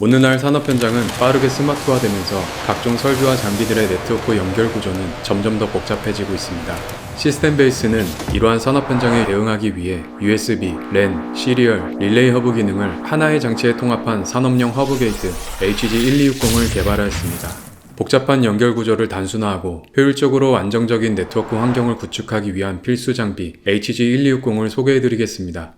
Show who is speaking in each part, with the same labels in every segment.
Speaker 1: 오늘날 산업 현장은 빠르게 스마트화되면서 각종 설비와 장비들의 네트워크 연결 구조는 점점 더 복잡해지고 있습니다. 시스템 베이스는 이러한 산업 현장에 대응하기 위해 USB, LAN, 시리얼, 릴레이 허브 기능을 하나의 장치에 통합한 산업용 허브 게이트 HG1260을 개발하였습니다. 복잡한 연결 구조를 단순화하고 효율적으로 안정적인 네트워크 환경을 구축하기 위한 필수 장비 HG1260을 소개해드리겠습니다.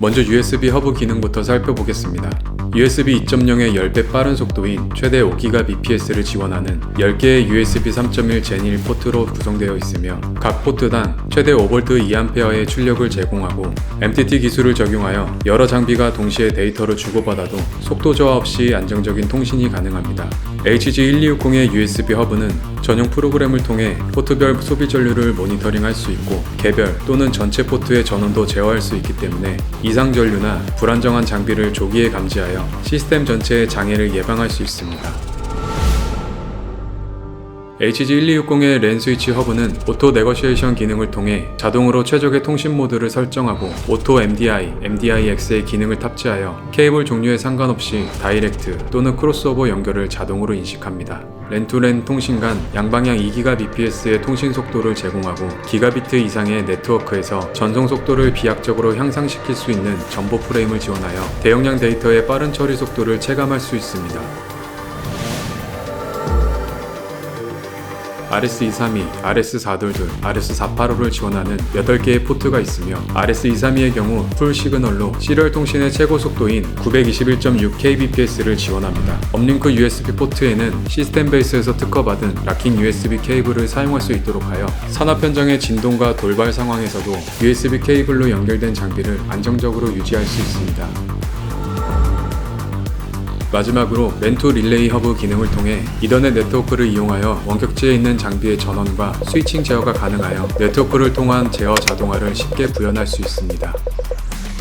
Speaker 1: 먼저 USB 허브 기능부터 살펴보겠습니다. USB 2.0의 10배 빠른 속도인 최대 5GBps를 지원하는 10개의 USB 3.1 Gen 1 포트로 구성되어 있으며 각 포트당 최대 5V 2A의 출력을 제공하고 MTT 기술을 적용하여 여러 장비가 동시에 데이터를 주고받아도 속도 저하 없이 안정적인 통신이 가능합니다. HG1260의 USB 허브는 전용 프로그램을 통해 포트별 소비 전류를 모니터링할 수 있고 개별 또는 전체 포트의 전원도 제어할 수 있기 때문에 이상 전류나 불안정한 장비를 조기에 감지하여 시스템 전체의 장애를 예방할 수 있습니다. HG1260의 랜 스위치 허브는 오토 네거시에이션 기능을 통해 자동으로 최적의 통신 모드를 설정하고 오토 MDI, MDIX의 기능을 탑재하여 케이블 종류에 상관없이 다이렉트 또는 크로스오버 연결을 자동으로 인식합니다. 랜투랜 통신 간 양방향 2GBps의 통신 속도를 제공하고 기가비트 이상의 네트워크에서 전송 속도를 비약적으로 향상시킬 수 있는 전보 프레임을 지원하여 대용량 데이터의 빠른 처리 속도를 체감할 수 있습니다. RS232, RS422, RS485를 지원하는 8개의 포트가 있으며 RS232의 경우 풀 시그널로 시리얼 통신의 최고 속도인 921.6kbps를 지원합니다. 업링크 USB 포트에는 시스템 베이스에서 특허받은 락킹 USB 케이블을 사용할 수 있도록 하여 산업 현장의 진동과 돌발 상황에서도 USB 케이블로 연결된 장비를 안정적으로 유지할 수 있습니다. 마지막으로 랜2 릴레이 허브 기능을 통해 이더넷 네트워크를 이용하여 원격지에 있는 장비의 전원과 스위칭 제어가 가능하여 네트워크를 통한 제어 자동화를 쉽게 구현할 수 있습니다.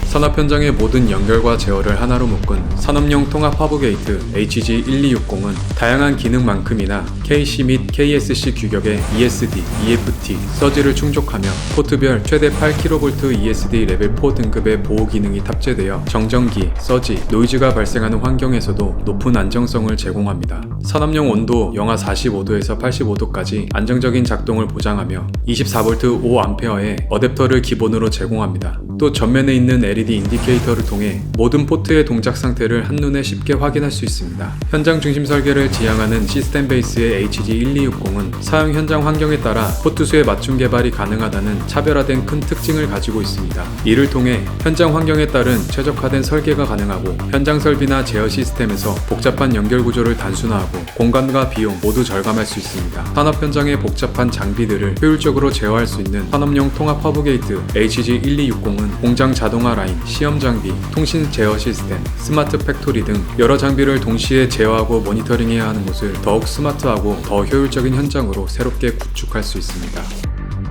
Speaker 1: 산업 현장의 모든 연결과 제어를 하나로 묶은 산업용 통합 허브 게이트 HG1260은 다양한 기능만큼이나 KC 및 KSC 규격의 ESD, EFT, 서지를 충족하며 포트별 최대 8kV ESD 레벨 4 등급의 보호 기능이 탑재되어 정전기, 서지, 노이즈가 발생하는 환경에서도 높은 안정성을 제공합니다. 산업용 온도 영하 45도에서 85도까지 안정적인 작동을 보장하며 24V 5A의 어댑터를 기본으로 제공합니다. 또 전면에 있는 LED 인디케이터를 통해 모든 포트의 동작 상태를 한눈에 쉽게 확인할 수 있습니다. 현장 중심 설계를 지향하는 시스템 베이스의 HG1260은 사용 현장 환경에 따라 포트 수의 맞춤 개발이 가능하다는 차별화된 큰 특징을 가지고 있습니다. 이를 통해 현장 환경에 따른 최적화된 설계가 가능하고 현장 설비나 제어 시스템에서 복잡한 연결 구조를 단순화하고 공간과 비용 모두 절감할 수 있습니다. 산업 현장의 복잡한 장비들을 효율적으로 제어할 수 있는 산업용 통합 허브 게이트 HG1260은 공장 자동화 라인, 시험 장비, 통신 제어 시스템, 스마트 팩토리 등 여러 장비를 동시에 제어하고 모니터링해야 하는 곳을 더욱 스마트하고 더 효율적인 현장으로 새롭게 구축할 수 있습니다.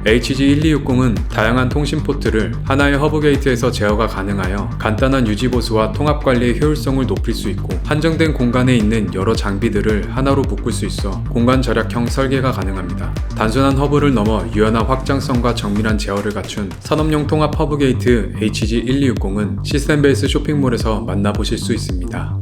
Speaker 1: HG1260은 다양한 통신 포트를 하나의 허브 게이트에서 제어가 가능하여 간단한 유지 보수와 통합 관리의 효율성을 높일 수 있고 한정된 공간에 있는 여러 장비들을 하나로 묶을 수 있어 공간 절약형 설계가 가능합니다. 단순한 허브를 넘어 유연한 확장성과 정밀한 제어를 갖춘 산업용 통합 허브 게이트 HG1260은 시스템 베이스 쇼핑몰에서 만나보실 수 있습니다.